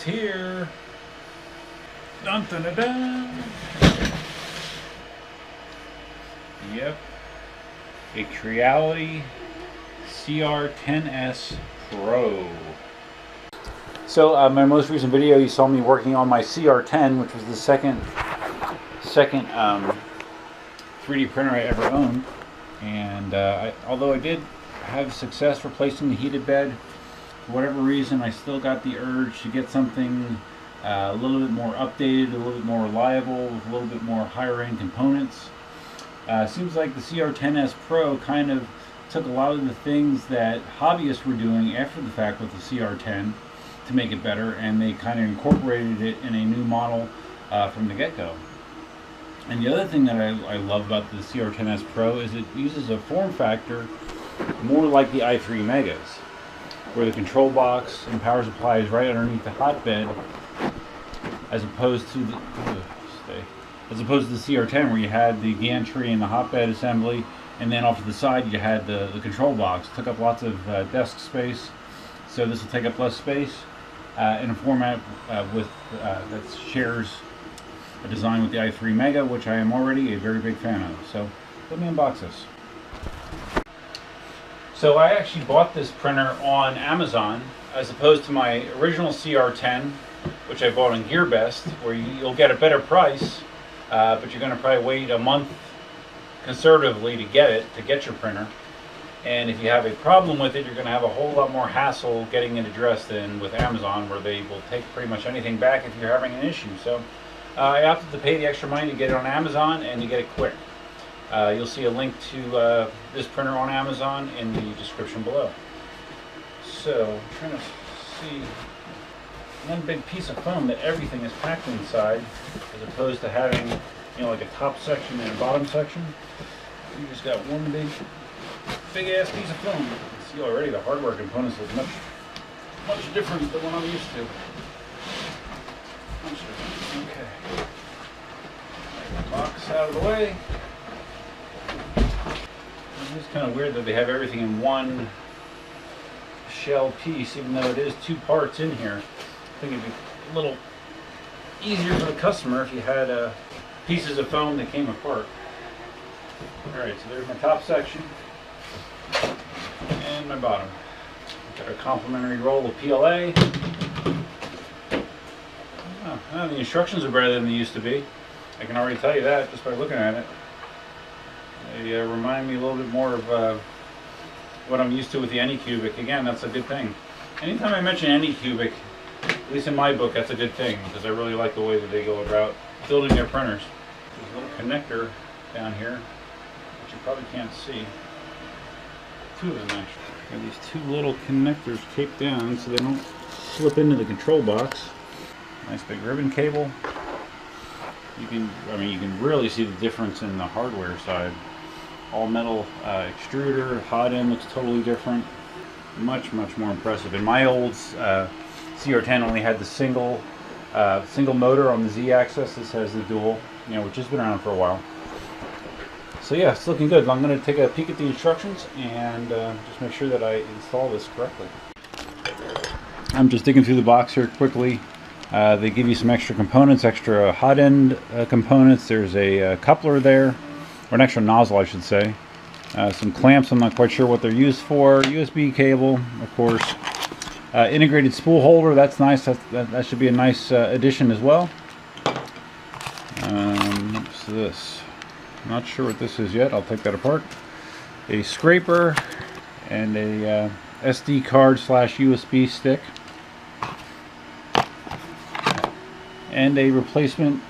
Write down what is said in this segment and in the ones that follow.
It's here. Dun, dun, dun, dun. Yep. A Creality CR-10S Pro. So my most recent video, you saw me working on my CR-10, which was the second 3D printer I ever owned. And although I did have success replacing the heated bed, for whatever reason, I still got the urge to get something a little bit more updated, a little bit more reliable, with a little bit more higher end components. Seems like the CR-10S Pro kind of took a lot of the things that hobbyists were doing after the fact with the CR-10 to make it better, and they kind of incorporated it in a new model from the get-go. And the other thing that I love about the CR-10S Pro is it uses a form factor more like the i3 Megas, where the control box and power supply is right underneath the hotbed, as opposed to the CR-10, where you had the gantry and the hotbed assembly, and then off to the side you had the control box. It took up lots of desk space, so this will take up less space in a format that shares a design with the i3 Mega, which I am already a very big fan of. So let me unbox this. So I actually bought this printer on Amazon as opposed to my original CR-10, which I bought on GearBest, where you'll get a better price, but you're going to probably wait a month conservatively to get your printer. And if you have a problem with it, you're going to have a whole lot more hassle getting it addressed than with Amazon, where they will take pretty much anything back if you're having an issue. So I opted to pay the extra money to get it on Amazon and to get it quick. You'll see a link to this printer on Amazon in the description below. So I'm trying to see one big piece of foam that everything is packed inside, as opposed to having, you know, like a top section and a bottom section. You just got one big ass piece of foam. You can see already the hardware components look much different than what I'm used to. Okay. Box out of the way. It's kind of weird that they have everything in one shell piece, even though it is two parts in here. I think it'd be a little easier for the customer if you had pieces of foam that came apart. Alright, so there's my top section and my bottom. Got a complimentary roll of PLA. Oh, the instructions are better than they used to be. I can already tell you that just by looking at it. They remind me a little bit more of what I'm used to with the Anycubic. Again, that's a good thing. Anytime I mention Anycubic, at least in my book, that's a good thing, because I really like the way that they go about building their printers. There's a little connector down here, which you probably can't see. Two of them actually. Got these two little connectors taped down so they don't slip into the control box. Nice big ribbon cable. You can really see the difference in the hardware side. All metal extruder, hot end looks totally different. Much more impressive. And my old CR-10 only had the single motor on the Z-axis. This has the dual, which has been around for a while. So yeah, it's looking good. I'm going to take a peek at the instructions and just make sure that I install this correctly. I'm just digging through the box here quickly. They give you some extra components, extra hot end components. There's a coupler there, or an extra nozzle I should say. Some clamps, I'm not quite sure what they're used for. USB cable, of course. Integrated spool holder, that's nice. That should be a nice addition as well. What's this? I'm not sure what this is yet. I'll take that apart. A scraper and a SD card / USB stick. And a replacement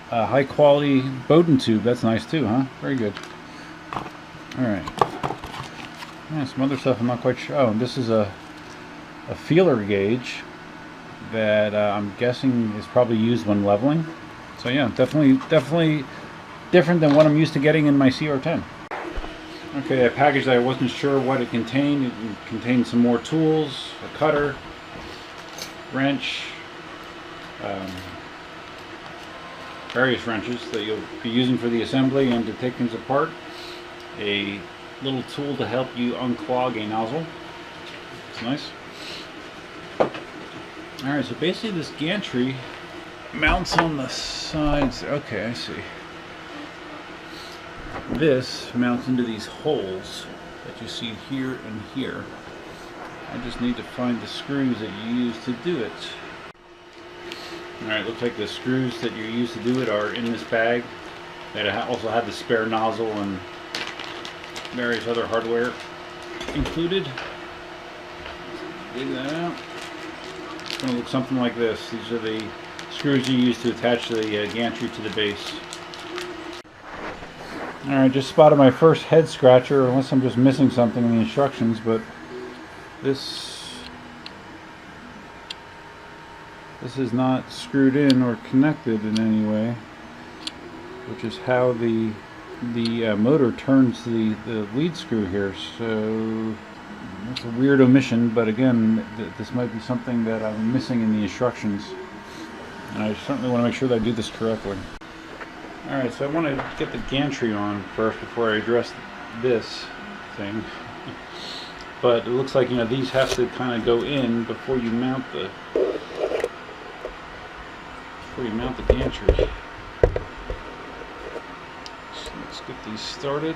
high quality Bowden tube. That's nice too, huh? Very good. Alright. Yeah, some other stuff I'm not quite sure. Oh, this is a feeler gauge that I'm guessing is probably used when leveling. So yeah, definitely different than what I'm used to getting in my CR-10. Okay, a package that I wasn't sure what it contained. It contained some more tools, a cutter, wrench, various wrenches that you'll be using for the assembly and to take things apart. A little tool to help you unclog a nozzle. It's nice. Alright, so basically this gantry mounts on the sides. Okay, I see. This mounts into these holes that you see here and here. I just need to find the screws that you use to do it. Alright, looks like the screws that you use to do it are in this bag. That also have the spare nozzle and various other hardware included. Dig that out. It's going to look something like this. These are the screws you use to attach the gantry to the base. Alright, just spotted my first head scratcher, unless I'm just missing something in the instructions, but this is not screwed in or connected in any way, which is how the motor turns the lead screw here. So that's a weird omission, but again, this might be something that I'm missing in the instructions, and I certainly want to make sure that I do this correctly. Alright, so I want to get the gantry on first before I address this thing. But it looks like, you know, these have to kind of go in before you mount the gantry. So let's get these started.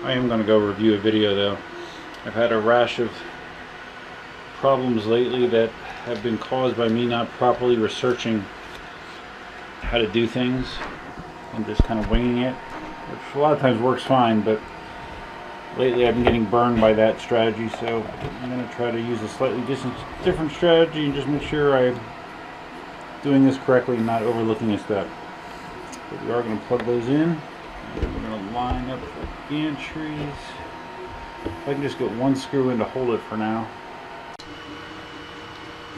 I am going to go review a video though. I've had a rash of problems lately that have been caused by me not properly researching how to do things and just kind of winging it, which a lot of times works fine, but lately I've been getting burned by that strategy, so I'm going to try to use a slightly different strategy and just make sure I'm doing this correctly and not overlooking a step. But we are going to plug those in, and we're going to line up the gantries. If I can just get one screw in to hold it for now.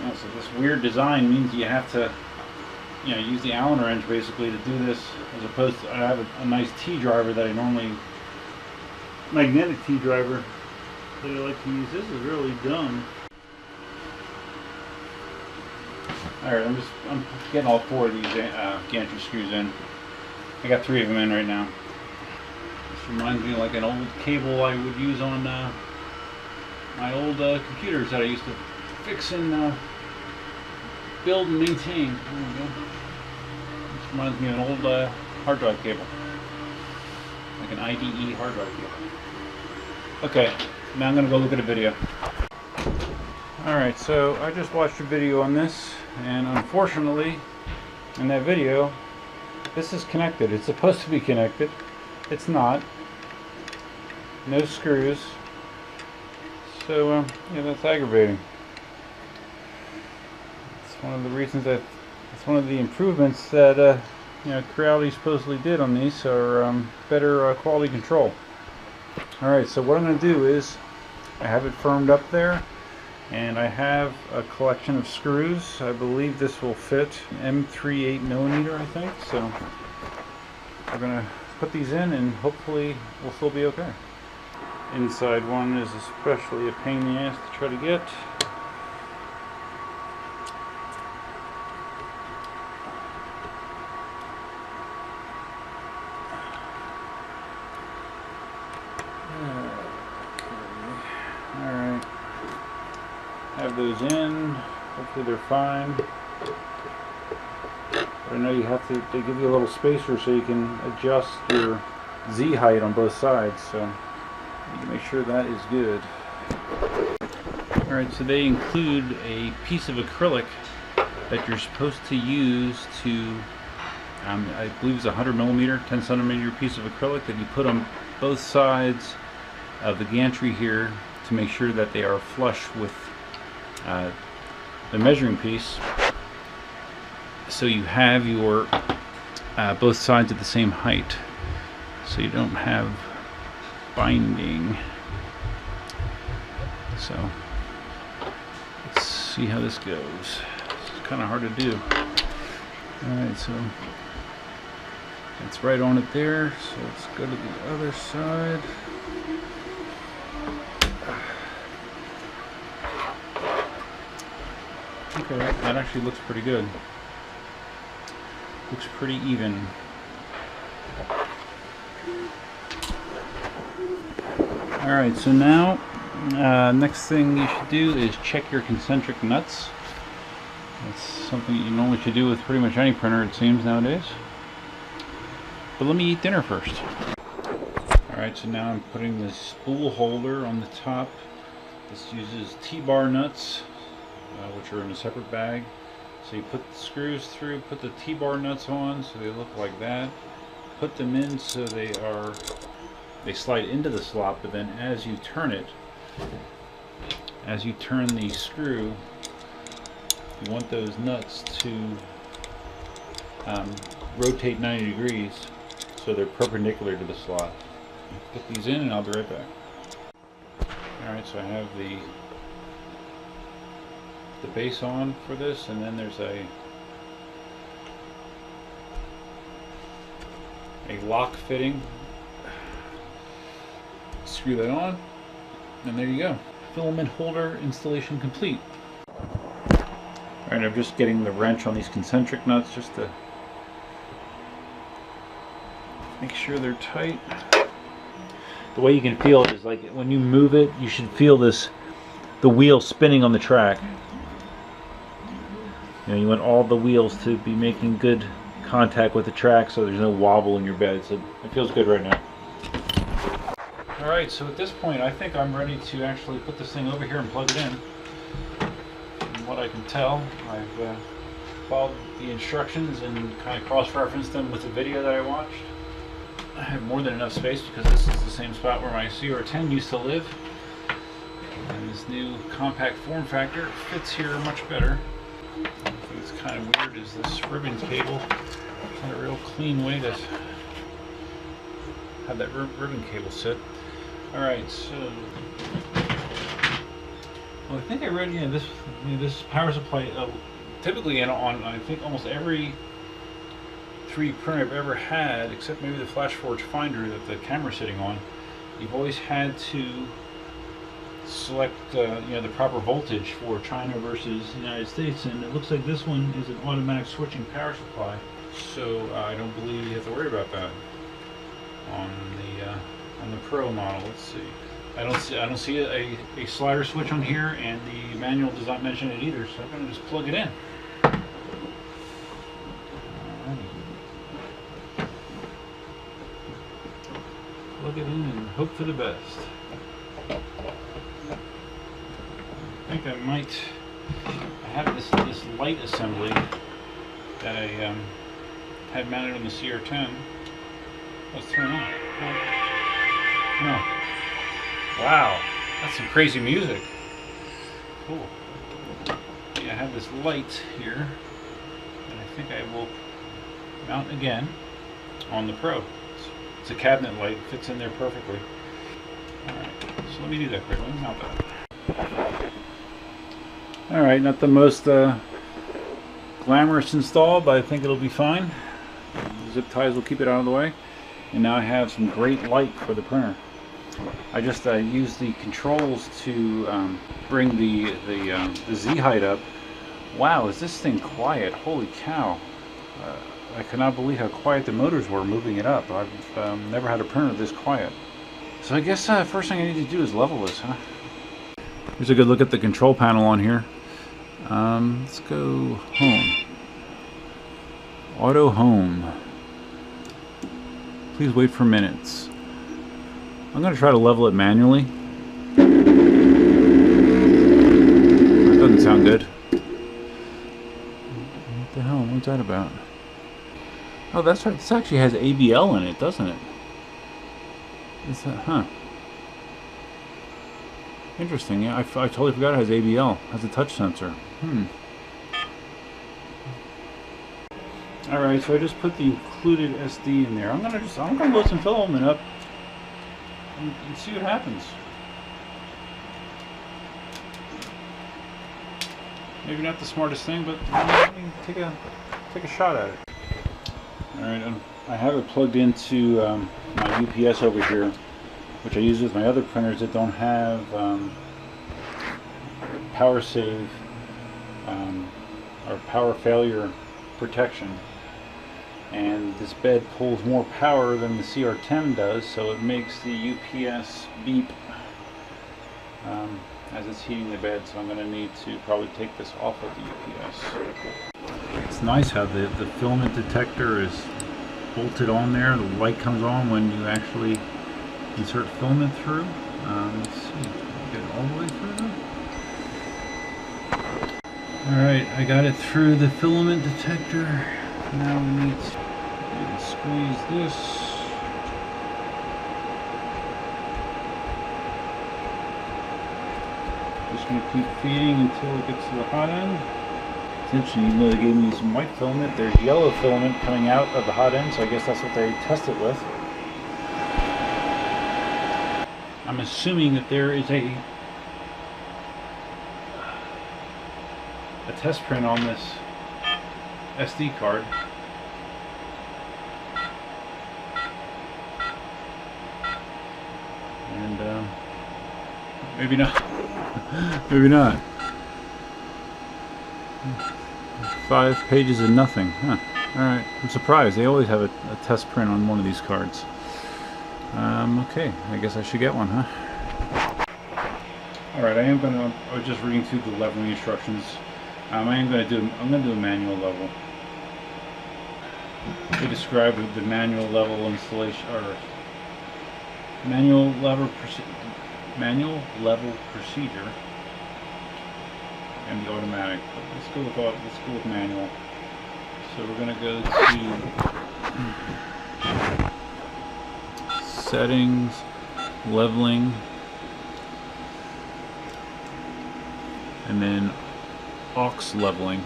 Yeah, so this weird design means you have to, you know, use the Allen wrench basically to do this, as opposed to, I have a nice T-driver that I normally, magnetic T-driver that I like to use. This is really dumb. Alright, I'm getting all four of these gantry screws in. I got 3 of them in right now. This reminds me of like an old cable I would use on my old computers that I used to fix and build and maintain. There we go. This reminds me of an old hard drive cable. Like an IDE hard drive cable. Okay, now I'm going to go look at a video. Alright, so I just watched a video on this, and unfortunately, in that video, this is connected. It's supposed to be connected. It's not. No screws. So, yeah, that's aggravating. It's one of the reasons that, it's one of the improvements that, you know, Creality supposedly did on these, are better quality control. Alright, so what I'm going to do is, I have it firmed up there, and I have a collection of screws. I believe this will fit M3 8mm, I think. So we're going to put these in and hopefully we'll still be okay. Inside one is especially a pain in the ass to try to get. Have those in, hopefully they're fine. But I know you have to, they give you a little spacer so you can adjust your Z height on both sides, so you can make sure that is good. Alright, so they include a piece of acrylic that you're supposed to use to, I believe it's a 100mm, 10cm piece of acrylic that you put on both sides of the gantry here to make sure that they are flush with the measuring piece, so you have your both sides at the same height, so you don't have binding. So let's see how this goes. It's kind of hard to do. Alright, so it's right on it there, so let's go to the other side. Okay, that actually looks pretty good. Looks pretty even. Alright, so now next thing you should do is check your concentric nuts. That's something you normally should do with pretty much any printer, it seems, nowadays. But let me eat dinner first. Alright, so now I'm putting this spool holder on the top. This uses T-bar nuts, which are in a separate bag. So you put the screws through, put the T-bar nuts on so they look like that. Put them in so they slide into the slot, but then as you turn it, as you turn the screw, you want those nuts to rotate 90 degrees so they're perpendicular to the slot. Put these in and I'll be right back. Alright, so I have the base on for this, and then there's a lock fitting. Screw that on, and there you go. Filament holder installation complete. Alright, I'm just getting the wrench on these concentric nuts just to make sure they're tight. The way you can feel it is like when you move it, you should feel the wheel spinning on the track. You know, you want all the wheels to be making good contact with the track so there's no wobble in your bed. So it feels good right now. Alright, so at this point I think I'm ready to actually put this thing over here and plug it in. From what I can tell, I've followed the instructions and kind of cross-referenced them with the video that I watched. I have more than enough space because this is the same spot where my CR-10 used to live. And this new compact form factor fits here much better. What's kind of weird is this ribbon cable. It's not a real clean way to have that ribbon cable sit. Alright, so well, I think I read this power supply typically on I think almost every 3D printer I've ever had, except maybe the FlashForge Finder that the camera's sitting on, you've always had to select the proper voltage for China versus the United States, and it looks like this one is an automatic switching power supply, so I don't believe you have to worry about that on the Pro model. Let's see. I don't see a slider switch on here, and the manual does not mention it either, so I'm going to just plug it in. Plug it in and hope for the best. I think I have this light assembly that I had mounted on the CR-10. Let's turn it on. Oh. Wow, that's some crazy music. Cool. Yeah, I have this light here, and I think I will mount again on the Pro. It's a cabinet light, fits in there perfectly. Alright, so let me do that quick. Let me mount that. Alright, not the most glamorous install, but I think it'll be fine. Zip ties will keep it out of the way. And now I have some great light for the printer. I just used the controls to bring the Z height up. Wow, is this thing quiet? Holy cow. I cannot believe how quiet the motors were moving it up. I've never had a printer this quiet. So I guess first thing I need to do is level this, huh? Here's a good look at the control panel on here. Let's go home. Auto home. Please wait for minutes. I'm going to try to level it manually. That doesn't sound good. What the hell? What's that about? Oh, that's right. This actually has ABL in it, doesn't it? Is that, huh? Interesting. Yeah, I totally forgot it has ABL. It has a touch sensor. Alright, so I just put the included SD in there. I'm gonna load some filament up and see what happens. Maybe not the smartest thing, but let me take a shot at it. Alright, I have it plugged into my UPS over here, which I use with my other printers that don't have power save or power failure protection. And this bed pulls more power than the CR-10 does, so it makes the UPS beep as it's heating the bed, so I'm going to need to probably take this off of the UPS. It's nice how the filament detector is bolted on there. The light comes on when you actually insert filament through. Let's see, get it all the way through. Alright, I got it through the filament detector. Now we need to squeeze this. Just going to keep feeding until it gets to the hot end. It's interesting, even though they gave me some white filament, there's yellow filament coming out of the hot end, so I guess that's what they test it with. I'm assuming that there is a test print on this SD card. And maybe not. Maybe not. 5 pages of nothing. Huh. Alright, I'm surprised. They always have a test print on one of these cards. Okay, I guess I should get one, huh? Alright, I was just reading through the leveling instructions. I'm gonna do a manual level. They describe the manual level installation, or manual level procedure, and the automatic. But let's go with manual. So we're gonna go to settings, leveling, and then aux leveling.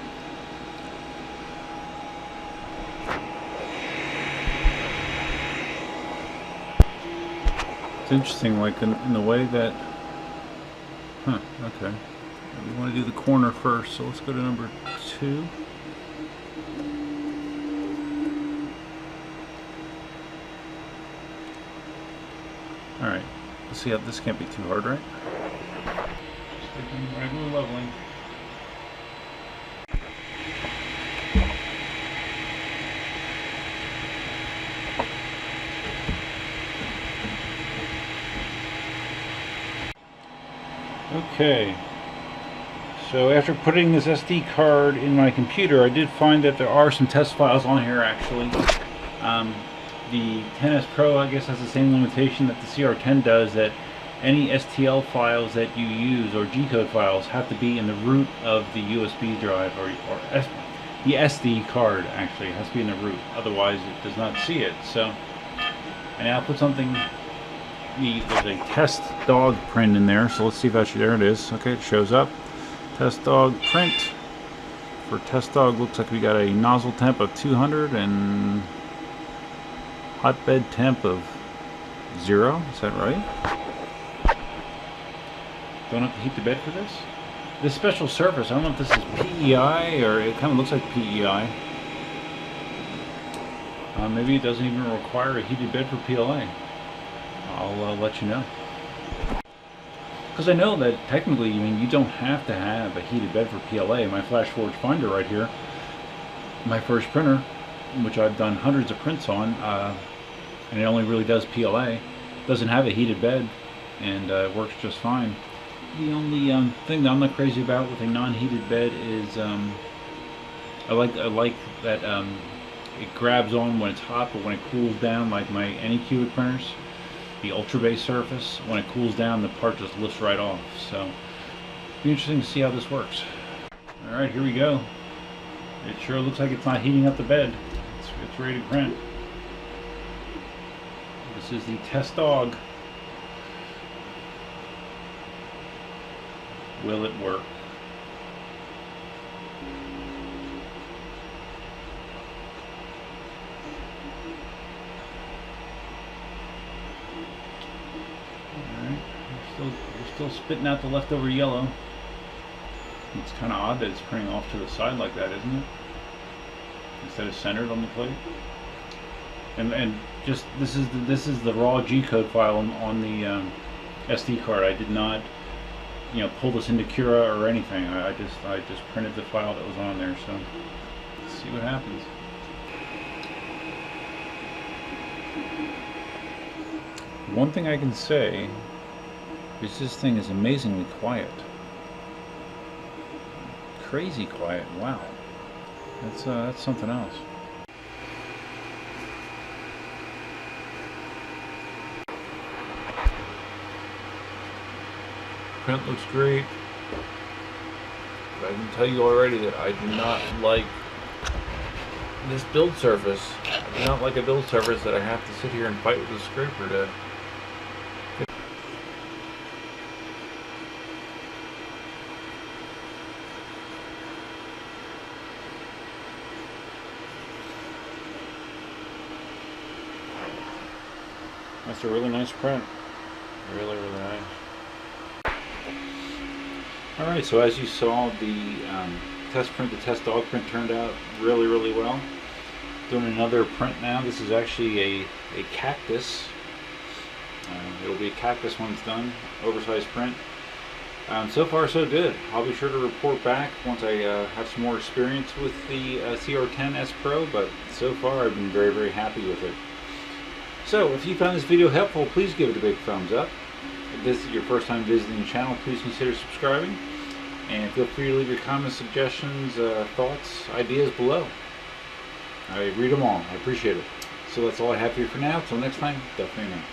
It's interesting, like in the way that, okay. We want to do the corner first, so let's go to number 2. Alright, let's see how this can't be too hard, right? Just taking regular leveling. Okay, so after putting this SD card in my computer, I did find that there are some test files on here actually. The 10S Pro, I guess, has the same limitation that the CR10 does, that any STL files that you use, or G-code files, have to be in the root of the USB drive, or the SD card actually has to be in the root, otherwise it does not see it. So, and I'll put something. There's a test dog print in there, so let's see if actually, there it is. Okay, it shows up. Test dog print. For test dog, looks like we got a nozzle temp of 200 and hotbed temp of 0. Is that right? Don't have to heat the bed for this? This special surface, I don't know if this is PEI or it kind of looks like PEI. Maybe it doesn't even require a heated bed for PLA. I'll let you know. Because I know that technically, I mean, you don't have to have a heated bed for PLA. My Flash Forge Finder right here, my first printer, which I've done hundreds of prints on, and it only really does PLA, doesn't have a heated bed, and works just fine. The only thing that I'm not crazy about with a non-heated bed is I like that it grabs on when it's hot, but when it cools down, like my Anycubic printers, the ultra base surface, when it cools down, the part just lifts right off. So it'll be interesting to see how this works. Alright, here we go. It sure looks like it's not heating up the bed. It's ready to print. This is the test dog. Will it work? We're still spitting out the leftover yellow. It's kind of odd that it's printing off to the side like that, isn't it? Instead of centered on the plate. And just this is the raw G-code file on the SD card. I did not, pull this into Cura or anything. I just printed the file that was on there. So let's see what happens. One thing I can say because this thing is amazingly quiet. Crazy quiet. Wow. That's something else. Print looks great. But I can tell you already that I do not like this build surface. I do not like a build surface that I have to sit here and fight with a scraper to. That's a really nice print. Really, really nice. Alright, so as you saw, the test print, the test dog print turned out really, really well. Doing another print now. This is actually a cactus. It'll be a cactus when it's done. Oversized print. So far, so good. I'll be sure to report back once I have some more experience with the CR-10S Pro, but so far I've been very, very happy with it. So, if you found this video helpful, please give it a big thumbs up. If this is your first time visiting the channel, please consider subscribing. And feel free to leave your comments, suggestions, thoughts, ideas below. I read them all. I appreciate it. So that's all I have for you for now. Till next time, definitely not.